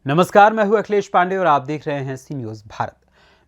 नमस्कार, मैं हूं अखिलेश पांडे और आप देख रहे हैं सी न्यूज भारत।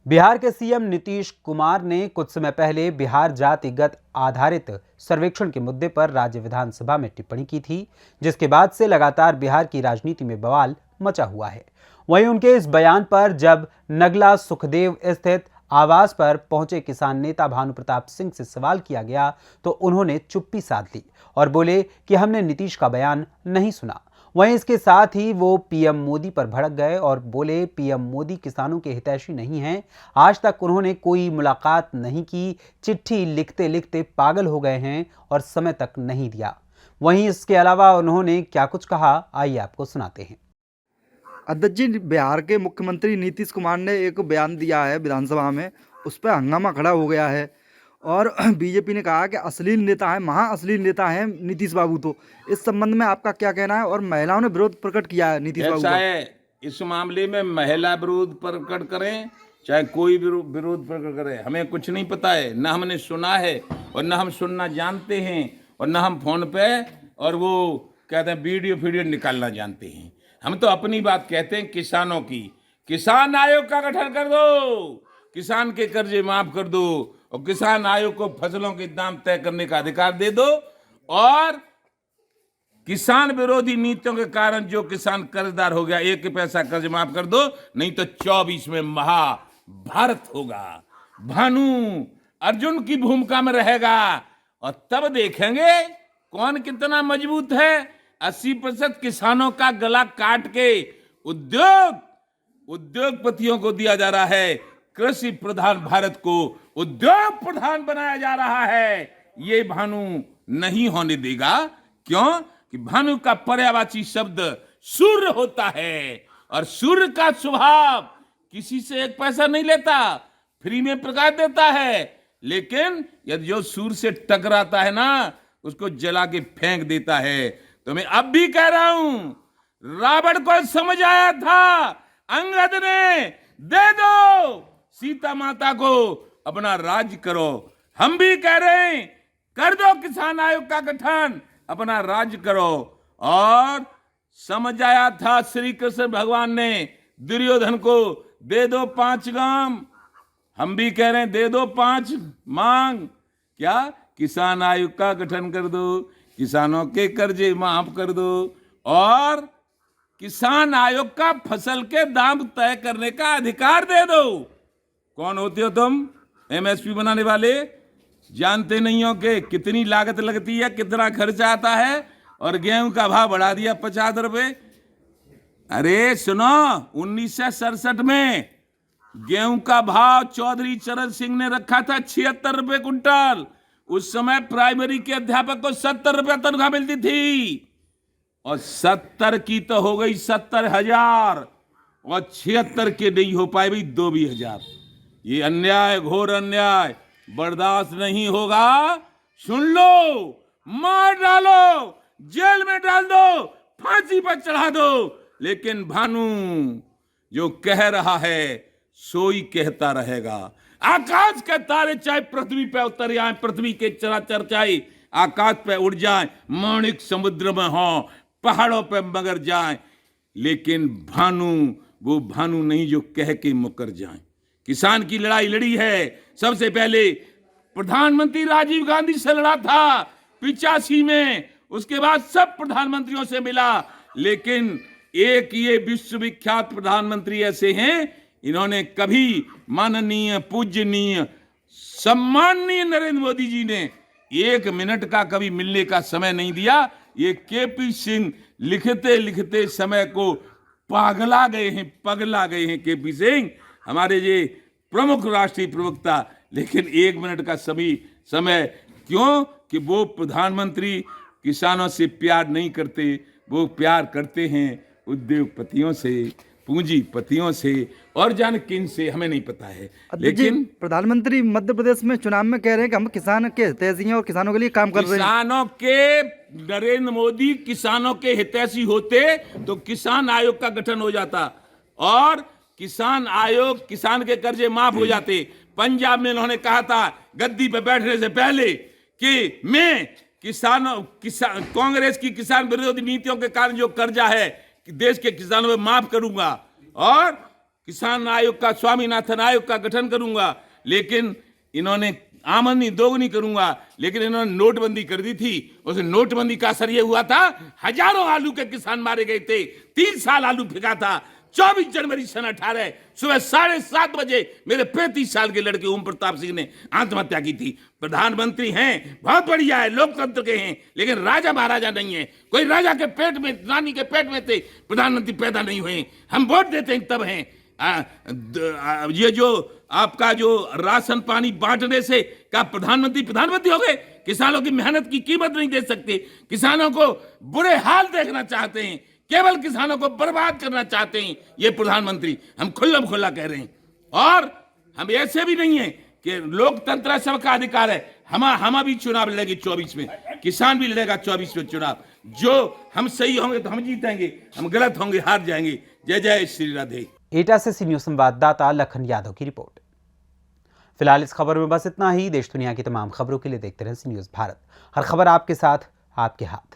बिहार के सीएम नीतीश कुमार ने कुछ समय पहले बिहार जातिगत आधारित सर्वेक्षण के मुद्दे पर राज्य विधानसभा में टिप्पणी की थी, जिसके बाद से लगातार बिहार की राजनीति में बवाल मचा हुआ है। वहीं उनके इस बयान पर जब नगला सुखदेव स्थित आवास पर पहुंचे किसान नेता भानु प्रताप सिंह से सवाल किया गया तो उन्होंने चुप्पी साध ली और बोले कि हमने नीतीश का बयान नहीं सुना। वहीं इसके साथ ही वो पीएम मोदी पर भड़क गए और बोले पीएम मोदी किसानों के हितैषी नहीं हैं। आज तक उन्होंने कोई मुलाकात नहीं की, चिट्ठी लिखते लिखते पागल हो गए हैं और समय तक नहीं दिया। वहीं इसके अलावा उन्होंने क्या कुछ कहा, आइए आपको सुनाते हैं। अध्यक्ष जी, बिहार के मुख्यमंत्री नीतीश कुमार ने एक बयान दिया है विधानसभा में, उस पर हंगामा खड़ा हो गया है और बीजेपी ने कहा कि अश्लील नेता है, महा अश्लील नेता है नीतीश बाबू। तो इस संबंध में आपका क्या कहना है? और महिलाओं ने विरोध प्रकट किया है नीतीश बाबू का। इस मामले में महिला विरोध प्रकट करें चाहे कोई विरोध प्रकट करे, हमें कुछ नहीं पता है, न हमने सुना है और न हम सुनना जानते हैं और न हम फोन पे और वो कहते हैं वीडियो निकालना जानते हैं। हम तो अपनी बात कहते हैं किसानों की। किसान आयोग का गठन कर दो, किसान के कर्जे माफ कर दो और किसान आयोग को फसलों के दाम तय करने का अधिकार दे दो और किसान विरोधी नीतियों के कारण जो किसान कर्जदार हो गया, एक पैसा कर्ज माफ कर दो, नहीं तो 24 में महाभारत होगा। भानु अर्जुन की भूमिका में रहेगा और तब देखेंगे कौन कितना मजबूत है। 80% किसानों का गला काट के उद्योगपतियों को दिया जा रहा है। कृषि प्रधान भारत को उद्योग प्रधान बनाया जा रहा है। ये भानु नहीं होने देगा। क्यों? कि भानु का पर्यायवाची शब्द सूर्य होता है और सूर्य का स्वभाव किसी से एक पैसा नहीं लेता, फ्री में प्रकाश देता है। लेकिन यदि जो सूर्य से टकराता है ना, उसको जला के फेंक देता है। तो मैं अब भी कह रहा हूं, रावण को समझ आया था, अंगद ने दे दो सीता माता को, अपना राज करो। हम भी कह रहे हैं कर दो किसान आयोग का गठन, अपना राज करो। और समझ आया था श्री कृष्ण भगवान ने दुर्योधन को दे दो 5 गांव। हम भी कह रहे हैं दे दो 5 मांग। क्या? किसान आयोग का गठन कर दो, किसानों के कर्जे माफ कर दो और किसान आयोग का फसल के दाम तय करने का अधिकार दे दो। कौन होते हो तुम? एमएसपी बनाने वाले? जानते नहीं हो कि कितनी लागत लगती है, कितना खर्चा आता है और गेहूं का भाव बढ़ा दिया 50 रुपए। अरे सुनो, 1967 में गेहूं का भाव चौधरी चरण सिंह ने रखा था 76 रुपए कुंटल। उस समय प्राइमरी के अध्यापक को 70 रुपए तनख्वाह मिलती थी और 70 की तो हो गई 70,000 और 76 के नहीं हो पाए भाई 2,000। ये अन्याय, घोर अन्याय बर्दाश्त नहीं होगा। सुन लो, मार डालो, जेल में डाल दो, फांसी पर चढ़ा दो, लेकिन भानु जो कह रहा है सोई कहता रहेगा। आकाश के तारे चाहे पृथ्वी पे उतर आए, पृथ्वी के चराचर चाहे आकाश पे उड़ जाए, मौणिक समुद्र में हो, पहाड़ों पे मगर जाए, लेकिन भानु वो भानु नहीं जो कह के मुकर जाए। किसान की लड़ाई लड़ी है। सबसे पहले प्रधानमंत्री राजीव गांधी से लड़ा था 85 में, उसके बाद सब प्रधानमंत्रियों से मिला, लेकिन एक ये विश्वविख्यात प्रधानमंत्री ऐसे हैं, इन्होंने कभी माननीय, पूजनीय, सम्माननीय नरेंद्र मोदी जी ने 1 मिनट का कभी मिलने का समय नहीं दिया। ये केपी सिंह लिखते लिखते समय को पगला गए हैं केपी सिंह, हमारे ये प्रमुख राष्ट्रीय प्रवक्ता। लेकिन 1 मिनट का समय क्यों? कि वो प्रधानमंत्री किसानों से प्यार नहीं करते, वो प्यार करते हैं उद्योगपतियों से, पूंजीपतियों से और जान किन से, हमें नहीं पता है। लेकिन प्रधानमंत्री मध्य प्रदेश में चुनाव में कह रहे हैं कि हम किसान के हितैषी हैं और किसानों के लिए काम कर रहे हैं। किसानों के नरेंद्र मोदी किसानों के हितैषी होते तो किसान आयोग का गठन हो जाता और किसान आयोग, किसान के कर्जे माफ हो जाते। पंजाब में उन्होंने कहा था गद्दी पे बैठने से पहले कि मैं कांग्रेस की किसान विरोधी नीतियों के कारण जो कर्जा है कि देश के किसानों में माफ करूंगा और किसान आयोग का, स्वामीनाथन आयोग का गठन करूंगा, लेकिन इन्होंने आमदनी दोगुनी करूंगा, लेकिन इन्होंने नोटबंदी कर दी थी। उस नोटबंदी का असर यह हुआ था, हजारों आलू के किसान मारे गए थे। 3 साल आलू फेंका था। 24 जनवरी सन 18 सुबह 7:30 बजे मेरे 35 साल के लड़के ओम प्रताप सिंह ने आत्महत्या की थी। प्रधानमंत्री हैं, बहुत बढ़िया है, लोकतंत्र के हैं, लेकिन राजा महाराजा नहीं है। कोई राजा के पेट में, रानी के पेट में थे, प्रधानमंत्री पैदा नहीं हुए। हम वोट देते हैं तब हैं। ये जो आपका जो राशन पानी बांटने से क्या प्रधानमंत्री हो गए? किसानों की मेहनत की कीमत नहीं दे सकते, किसानों को बुरे हाल देखना चाहते हैं, केवल किसानों को बर्बाद करना चाहते हैं ये प्रधानमंत्री। हम खुल्ला कह रहे हैं। और हम ऐसे भी नहीं है कि लोकतंत्र सबका अधिकार है। हम भी चुनाव लड़ेंगे 24 में, किसान भी लड़ेगा 24 में चुनाव। जो हम सही होंगे तो हम जीतेंगे, हम गलत होंगे हार जाएंगे। जय जय श्री राधे। एटा से सी न्यूज़ संवाददाता लखन यादव की रिपोर्ट। फिलहाल इस खबर में बस इतना ही। देश दुनिया की तमाम खबरों के लिए देखते रहें सी न्यूज़ भारत। हर खबर आपके साथ, आपके हाथ।